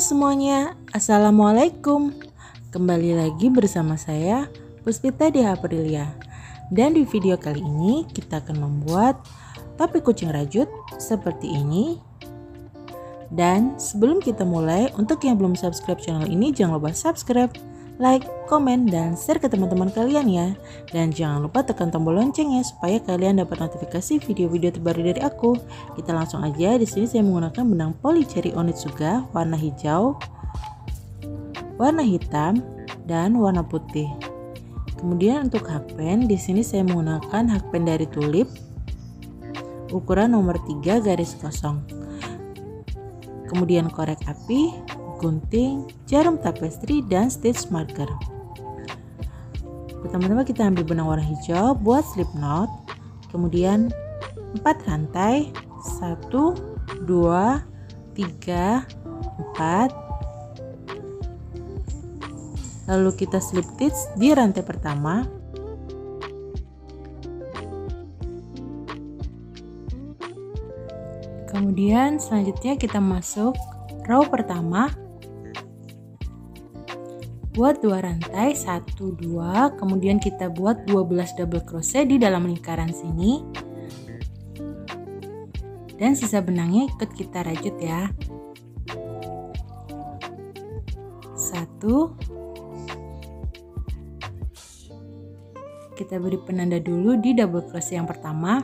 semuanya, Assalamualaikum. Kembali lagi bersama saya Puspita Diah Aprilia. Dan di video kali ini kita akan membuat topi kucing rajut seperti ini. Dan sebelum kita mulai, untuk yang belum subscribe channel ini jangan lupa subscribe, like, komen, dan share ke teman-teman kalian ya. Dan jangan lupa tekan tombol loncengnya supaya kalian dapat notifikasi video-video terbaru dari aku. Kita langsung aja. Di sini saya menggunakan benang poli cherry Onitsuga warna hijau, warna hitam, dan warna putih. Kemudian untuk hakpen, di sini saya menggunakan hakpen dari Tulip ukuran nomor 3 garis kosong. Kemudian korek api, gunting, jarum tapestri, dan stitch marker. Pertama-tama kita ambil benang warna hijau buat slip knot. Kemudian 4 rantai, 1, 2, 3, 4. Lalu kita slip stitch di rantai pertama. Kemudian selanjutnya kita masuk row pertama. Buat 2 rantai, 1, 2, kemudian kita buat 12 double crochet di dalam lingkaran sini. Dan sisa benangnya ikut kita rajut ya. 1. Kita beri penanda dulu di double crochet yang pertama.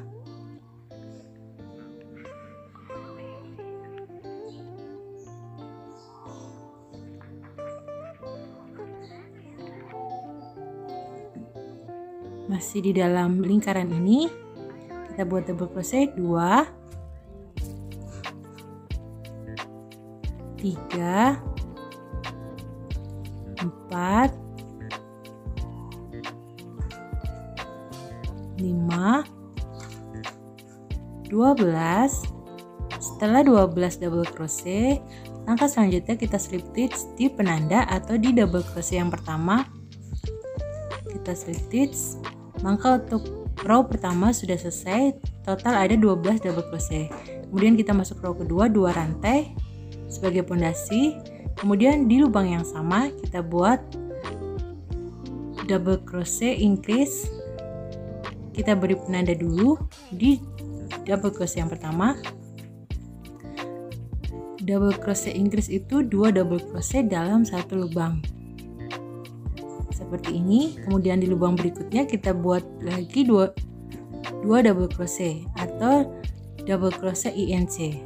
Masih di dalam lingkaran ini, kita buat double crochet 2, 3, 4, 5, 12. Setelah 12 double crochet, langkah selanjutnya kita slip stitch di penanda atau di double crochet yang pertama. Kita slip stitch. Maka untuk row pertama sudah selesai, total ada 12 double crochet. Kemudian kita masuk row kedua, 2 rantai sebagai pondasi. Kemudian di lubang yang sama kita buat double crochet increase. Kita beri penanda dulu di double crochet yang pertama. Double crochet increase itu 2 double crochet dalam satu lubang. Seperti ini. Kemudian di lubang berikutnya kita buat lagi 2 double crochet atau double crochet INC.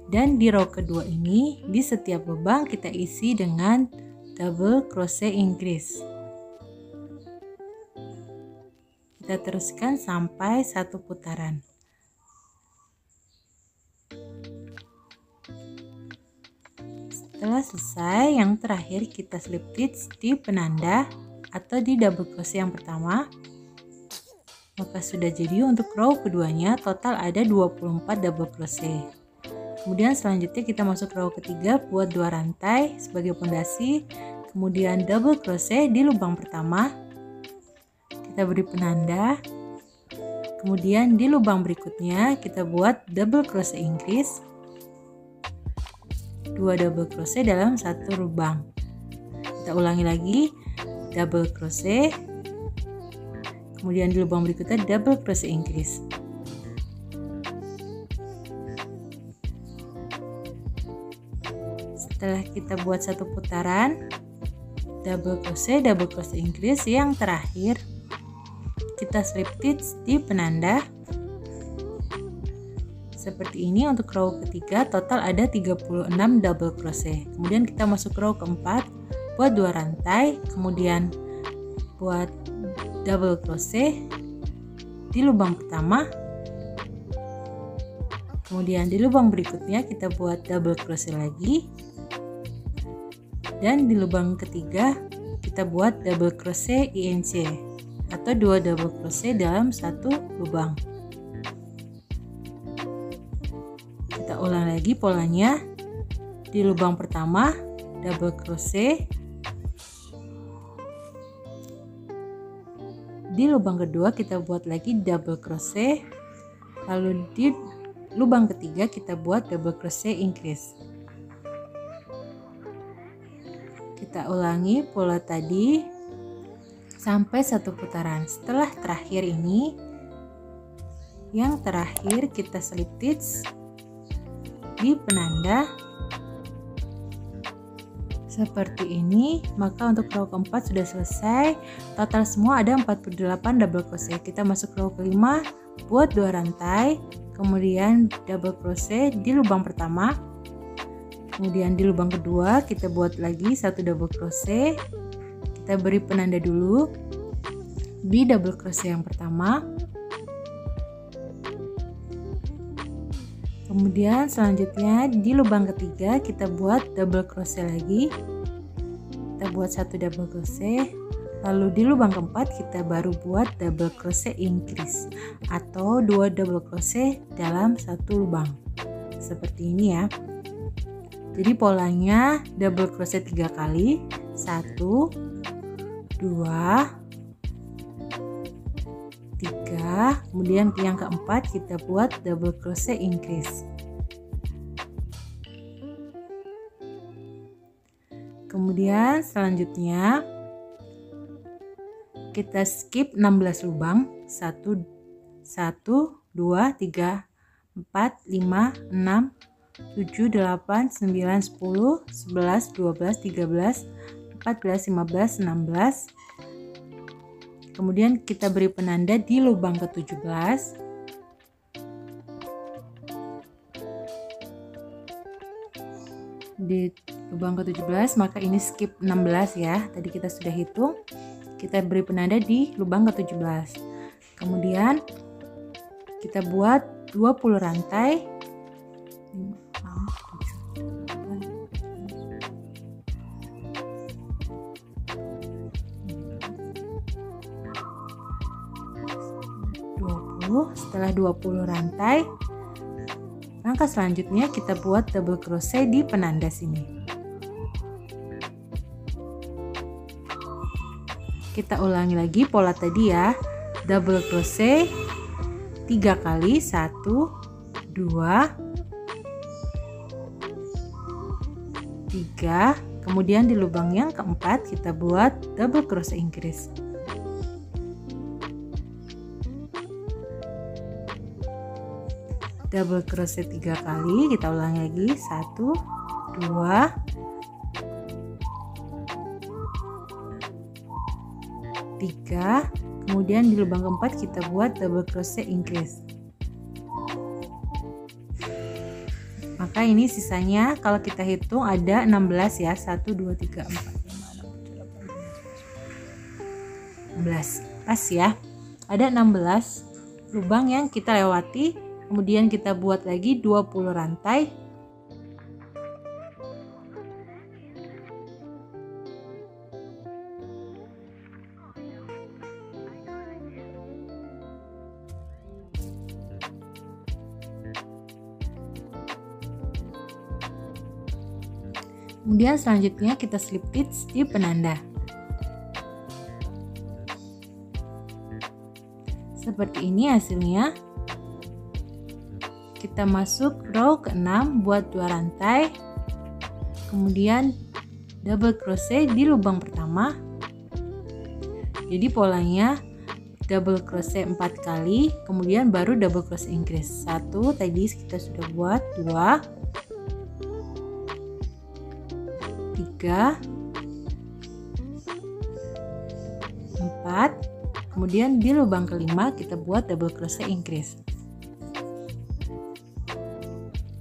Dan di row kedua ini, di setiap lubang kita isi dengan double crochet increase. Kita teruskan sampai 1 putaran. Setelah selesai, yang terakhir kita slip stitch di penanda atau di double crochet yang pertama. Maka sudah jadi untuk row keduanya, total ada 24 double crochet. Kemudian selanjutnya kita masuk row ketiga, buat 2 rantai sebagai pondasi. Kemudian double crochet di lubang pertama. Kita beri penanda. Kemudian di lubang berikutnya kita buat double crochet increase. 2 double crochet dalam satu lubang. Kita ulangi lagi, double crochet, kemudian di lubang berikutnya double crochet increase. Setelah kita buat 1 putaran, double crochet increase, yang terakhir kita slip stitch di penanda. Seperti ini. Untuk row ketiga total ada 36 double crochet. Kemudian kita masuk row keempat, buat 2 rantai, kemudian buat double crochet di lubang pertama. Kemudian di lubang berikutnya kita buat double crochet lagi. Dan di lubang ketiga kita buat double crochet INC atau 2 double crochet dalam satu lubang. Kita ulang lagi polanya. Di lubang pertama double crochet, di lubang kedua kita buat lagi double crochet, lalu di lubang ketiga kita buat double crochet increase. Kita ulangi pola tadi sampai 1 putaran. Setelah terakhir ini, yang terakhir kita slip stitch di penanda seperti ini. Maka untuk row keempat sudah selesai. Total semua ada 48 double crochet. Kita masuk row kelima, buat 2 rantai, kemudian double crochet di lubang pertama, kemudian di lubang kedua kita buat lagi 1 double crochet. Kita beri penanda dulu di double crochet yang pertama, kemudian selanjutnya di lubang ketiga kita buat double crochet lagi. Kita buat 1 double crochet, lalu di lubang keempat kita baru buat double crochet increase atau 2 double crochet dalam 1 lubang seperti ini ya. Jadi polanya double crochet 3 kali, 1 2 3, kemudian yang keempat kita buat double crochet increase. Kemudian selanjutnya kita skip 16 lubang, 1 2 3 4 5 6 7 8 9 10 11 12 13 14 15 16. Kemudian kita beri penanda di lubang ke-17. Di lubang ke-17, maka ini skip 16 ya. Tadi kita sudah hitung. Kita beri penanda di lubang ke-17. Kemudian kita buat 20 rantai. 20. Setelah 20 rantai, langkah selanjutnya kita buat double crochet di penanda sini. Kita ulangi lagi pola tadi ya. Double crochet 3 kali, 1 2 3, kemudian di lubang yang keempat kita buat double crochet increase. Double crochet 3 kali, kita ulangi lagi, 1 2 3, kemudian di lubang keempat kita buat double crochet increase. Maka ini sisanya kalau kita hitung ada 16 ya, 1 2 3 4 5 6 7 8 9 16. Pas ya. Ada 16 lubang yang kita lewati. Kemudian kita buat lagi 20 rantai. Kemudian selanjutnya kita slip stitch di penanda. Seperti ini hasilnya. Kita masuk row ke-6, buat 2 rantai, kemudian double crochet di lubang pertama. Jadi polanya double crochet 4 kali, kemudian baru double crochet increase. 1 tadi kita sudah buat, 2 3 4, kemudian di lubang kelima kita buat double crochet increase.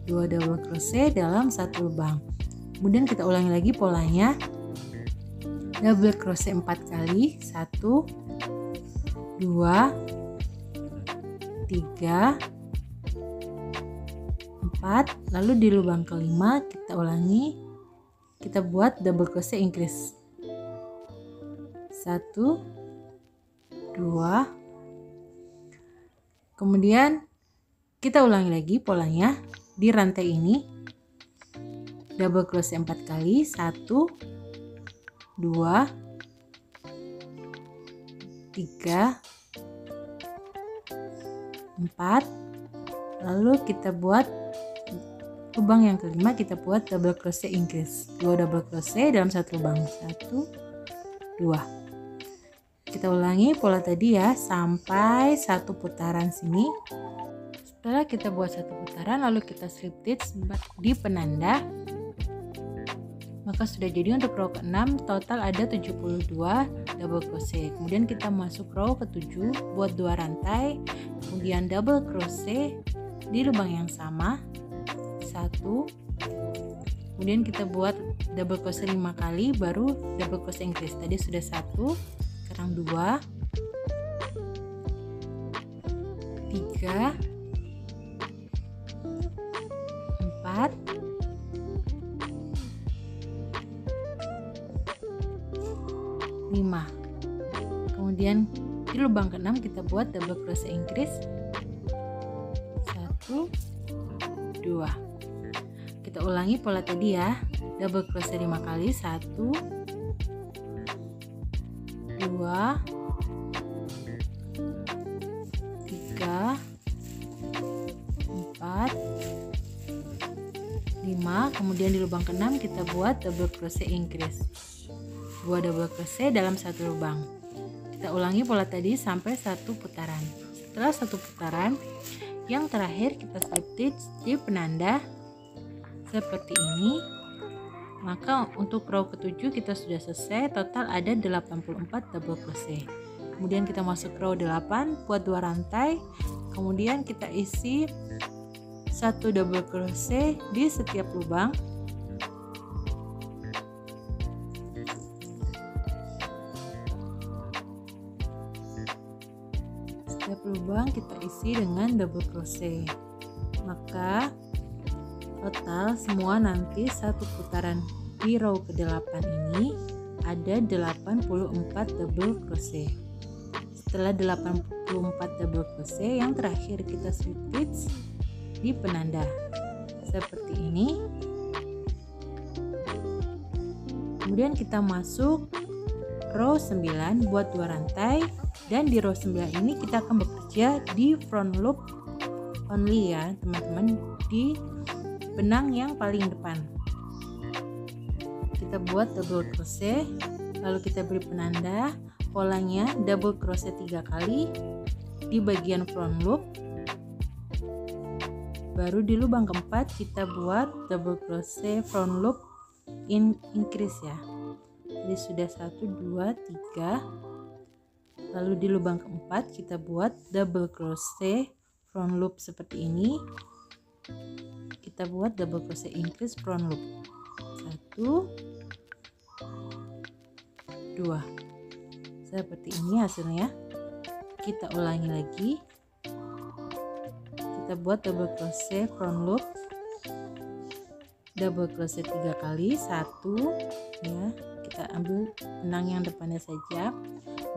2 double crochet dalam 1 lubang. Kemudian kita ulangi lagi polanya. Double crochet 4 kali, 1 2 3 4, lalu di lubang kelima kita ulangi, kita buat double crochet increase. 1 2, kemudian kita ulangi lagi polanya. Di rantai ini double crochet 4 kali, 1 2 3 4, lalu kita buat lubang yang kelima kita buat double crochet increase, 2 double crochet dalam satu lubang, 1 2. Kita ulangi pola tadi ya sampai satu putaran sini. Setelah kita buat satu putaran lalu kita slip stitch di penanda, maka sudah jadi untuk row ke-6 total ada 72 double crochet. Kemudian kita masuk row ke-7 buat 2 rantai, kemudian double crochet di lubang yang sama 1, kemudian kita buat double crochet 5 kali baru double crochet increase. Tadi sudah 1, sekarang 2 3 4 5. Kemudian di lubang ke-6 kita buat double crochet increase 1 2. Kita ulangi pola tadi ya, double crochet 5 kali 1 2 3 4 5. Kemudian di lubang ke-6 kita buat double crochet increase 2 double crochet dalam satu lubang. Kita ulangi pola tadi sampai satu putaran. Setelah satu putaran yang terakhir kita slip stitch di penanda seperti ini. Maka untuk row ke-7 kita sudah selesai, total ada 84 double crochet. Kemudian kita masuk row 8 buat 2 rantai, kemudian kita isi 1 double crochet di setiap lubang. Setiap lubang kita isi dengan double crochet. Maka total semua nanti satu putaran di row ke-8 ini ada 84 double crochet. Setelah 84 double crochet yang terakhir kita slip stitch di penanda seperti ini. Kemudian kita masuk row 9 buat 2 rantai, dan di row 9 ini kita akan bekerja di front loop only ya teman-teman, di benang yang paling depan. Kita buat double crochet, lalu kita beri penanda, polanya double crochet 3 kali di bagian front loop, baru di lubang keempat kita buat double crochet front loop increase ya. Jadi sudah 1 2 3, lalu di lubang keempat kita buat double crochet front loop seperti ini. Kita buat double crochet increase front loop 1 2, seperti ini hasilnya. Kita ulangi lagi, kita buat double crochet front loop, double crochet 3 kali 1 ya, kita ambil benang yang depannya saja,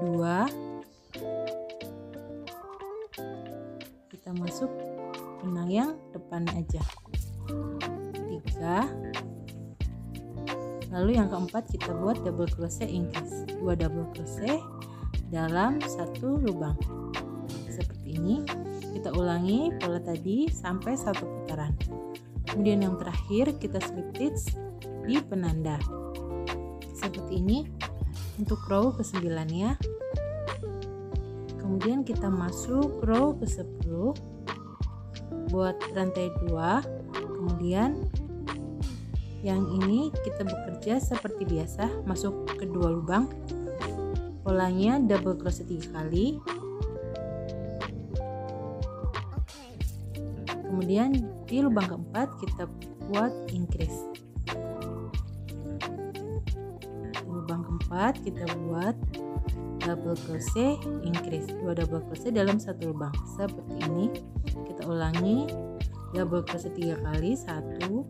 2, kita masuk benang yang depannya aja, 3, lalu yang keempat kita buat double crochet increase, 2 double crochet dalam satu lubang seperti ini. Kita ulangi pola tadi sampai satu putaran. Kemudian yang terakhir kita slip stitch di penanda seperti ini untuk row ke-9 ya. Kemudian kita masuk row ke-10 buat rantai 2. Kemudian yang ini kita bekerja seperti biasa, masuk ke 2 lubang, polanya double crochet 3 kali, kemudian di lubang keempat kita buat increase, di lubang keempat kita buat double crochet increase, 2 double crochet dalam satu lubang seperti ini. Kita ulangi, double crochet 3 kali, 1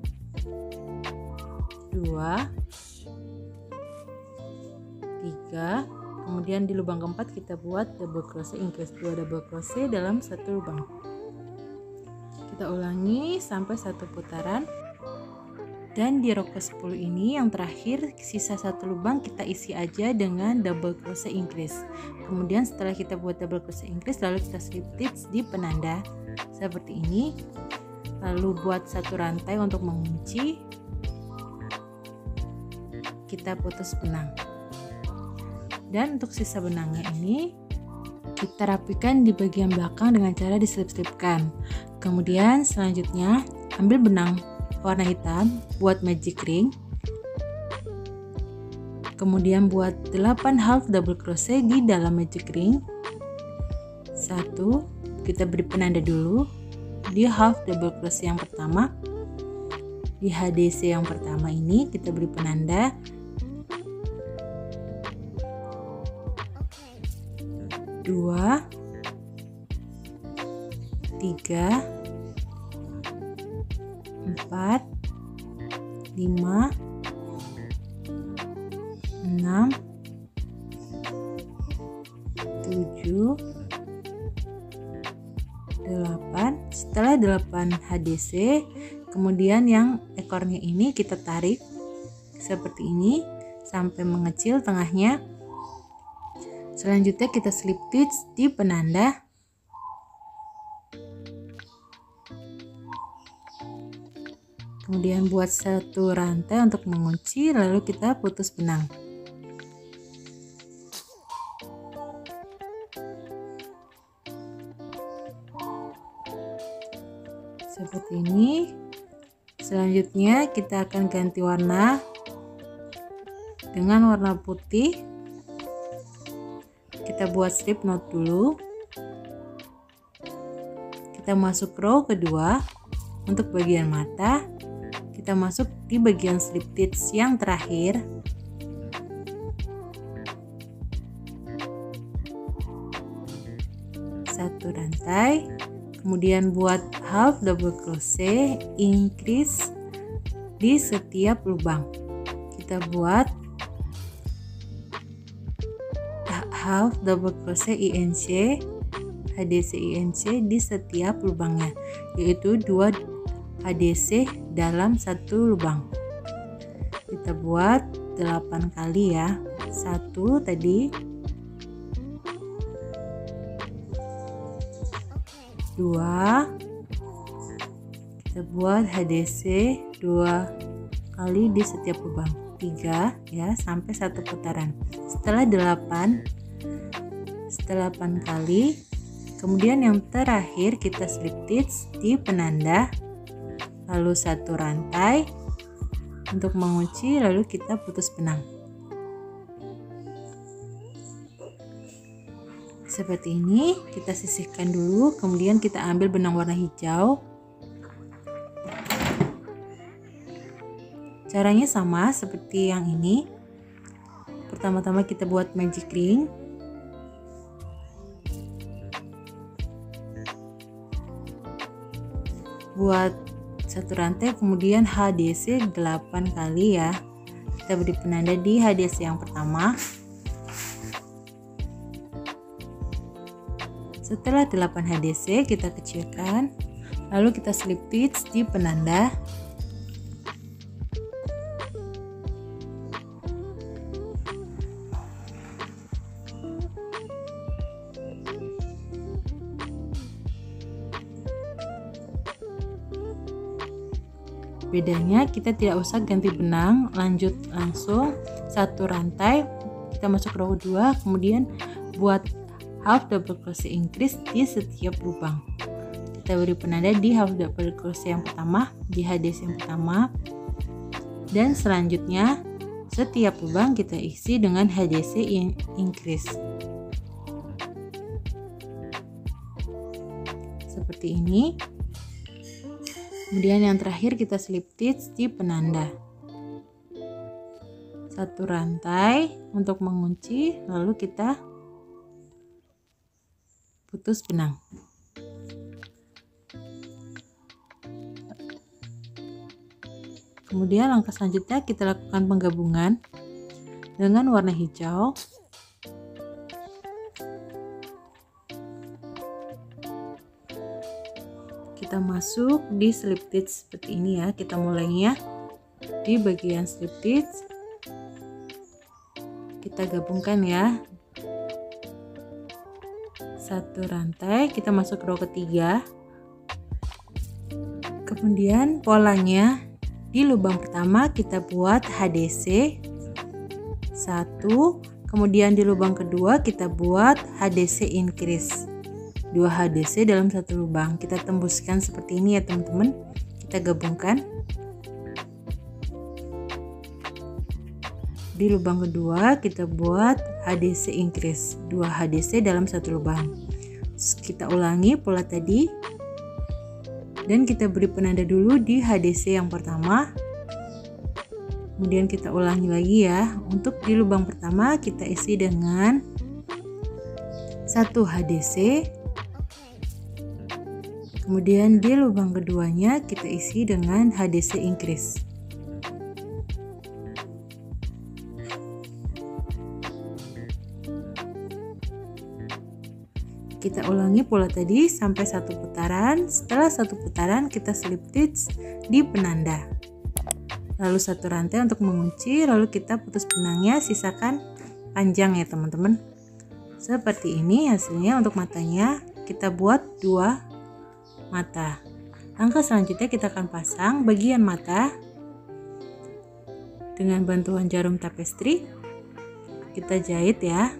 2 3, kemudian di lubang keempat kita buat double crochet increase, 2 double crochet dalam satu lubang. Kita ulangi sampai satu putaran, dan di row ke-10 ini yang terakhir sisa satu lubang kita isi aja dengan double crochet increase. Kemudian setelah kita buat double crochet increase lalu kita slip stitch di penanda seperti ini. lalu buat satu rantai untuk mengunci, kita putus benang. Dan untuk sisa benangnya ini kita rapikan di bagian belakang dengan cara diselip-selipkan. Kemudian selanjutnya ambil benang warna hitam, buat magic ring. Kemudian buat 8 half double crochet di dalam magic ring. 1, kita beri penanda dulu di half double crochet yang pertama. Di HDC yang pertama ini kita beri penanda. 2, 3, 4, 5, 6, 7, 8. Setelah 8 HDC, kemudian yang ekornya ini kita tarik seperti ini sampai mengecil tengahnya. Selanjutnya kita slip stitch di penanda. Kemudian buat satu rantai untuk mengunci, lalu kita putus benang. Seperti ini. Selanjutnya kita akan ganti warna dengan warna putih. Kita buat strip knot dulu. Kita masuk row kedua. Untuk bagian mata kita masuk di bagian slip stitch yang terakhir. Satu rantai, kemudian buat half double crochet increase di setiap lubang. Kita buat half double crochet INC HDC INC di setiap lubangnya, yaitu 2 HDC dalam satu lubang. Kita buat 8 kali ya. 1 tadi, 2, kita buat HDC 2 kali di setiap lubang, 3 ya, sampai satu putaran. Setelah 8 kali, kemudian yang terakhir kita slip stitch di penanda, lalu satu rantai untuk mengunci, lalu kita putus benang. Seperti ini. Kita sisihkan dulu, kemudian kita ambil benang warna hijau. Caranya sama seperti yang ini. Pertama-tama kita buat magic ring. Buat satu rantai, kemudian HDC 8 kali ya. Kita beri penanda di HDC yang pertama. Setelah 8 HDC kita kecilkan, lalu kita slip stitch di penanda. Bedanya kita tidak usah ganti benang, lanjut langsung satu rantai, kita masuk row 2, kemudian buat half double crochet increase di setiap lubang. Kita beri penanda di half double crochet yang pertama, di HDC yang pertama, dan selanjutnya setiap lubang kita isi dengan HDC increase seperti ini. Kemudian yang terakhir kita slip stitch di penanda, satu rantai untuk mengunci, lalu kita putus benang. Kemudian langkah selanjutnya kita lakukan penggabungan dengan warna hijau. Kita masuk di slip stitch seperti ini ya. Kita mulainya di bagian slip stitch, kita gabungkan ya, satu rantai, kita masuk row ketiga. Kemudian polanya di lubang pertama kita buat HDC 1, kemudian di lubang kedua kita buat HDC increase 2 HDC dalam satu lubang. Kita tembuskan seperti ini ya teman-teman. Kita gabungkan. Di lubang kedua kita buat HDC increase 2 HDC dalam satu lubang. Kita ulangi pola tadi dan kita beri penanda dulu di HDC yang pertama. Kemudian kita ulangi lagi ya. Untuk di lubang pertama kita isi dengan 1 HDC. Kemudian di lubang keduanya kita isi dengan HDC increase. Kita ulangi pola tadi sampai satu putaran. Setelah satu putaran kita slip stitch di penanda. Lalu satu rantai untuk mengunci, lalu kita putus benangnya, sisakan panjang ya teman-teman. Seperti ini hasilnya. Untuk matanya kita buat 2 mata. Langkah selanjutnya kita akan pasang bagian mata dengan bantuan jarum tapestry. Kita jahit ya.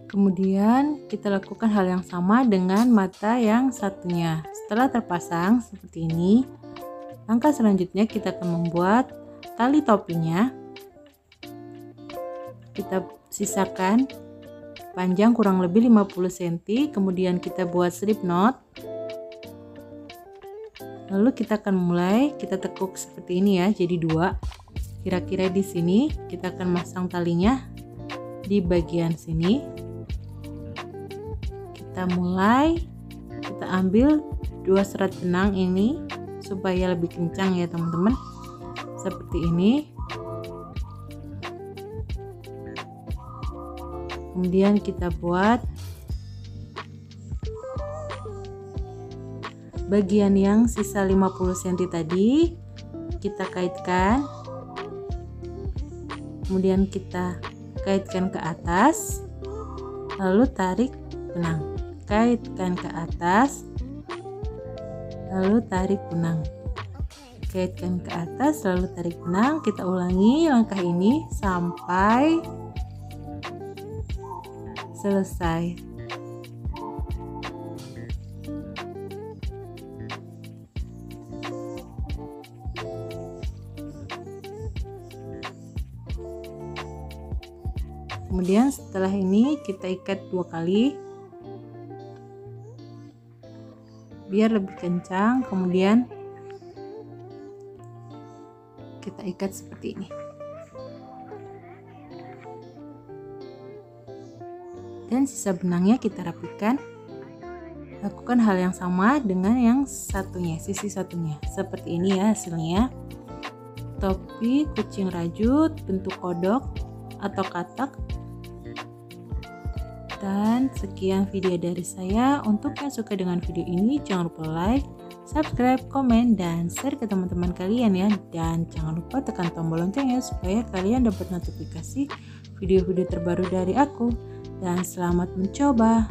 Kemudian kita lakukan hal yang sama dengan mata yang satunya. Setelah terpasang seperti ini, langkah selanjutnya kita akan membuat tali topinya. Kita sisakan panjang kurang lebih 50 cm, kemudian kita buat slip knot. Lalu kita akan mulai, kita tekuk seperti ini ya, jadi 2. Kira-kira di sini kita akan masang talinya di bagian sini. Kita mulai, kita ambil 2 serat benang ini supaya lebih kencang ya teman-teman, seperti ini. Kemudian kita buat bagian yang sisa 50 cm tadi, kita kaitkan, kemudian kita kaitkan ke atas, lalu tarik benang. Kaitkan ke atas, lalu tarik benang. Kaitkan ke atas, lalu tarik benang. Kita ulangi langkah ini sampai selesai. Kemudian setelah ini kita ikat 2 kali biar lebih kencang, kemudian kita ikat seperti ini. Dan sisa benangnya kita rapikan. Lakukan hal yang sama dengan yang satunya, sisi satunya. Seperti ini ya hasilnya. Topi kucing rajut bentuk kodok atau katak. Dan sekian video dari saya. Untuk yang suka dengan video ini, jangan lupa like, subscribe, komen, dan share ke teman-teman kalian ya. Dan jangan lupa tekan tombol loncengnya supaya kalian dapat notifikasi video-video terbaru dari aku. Dan selamat mencoba.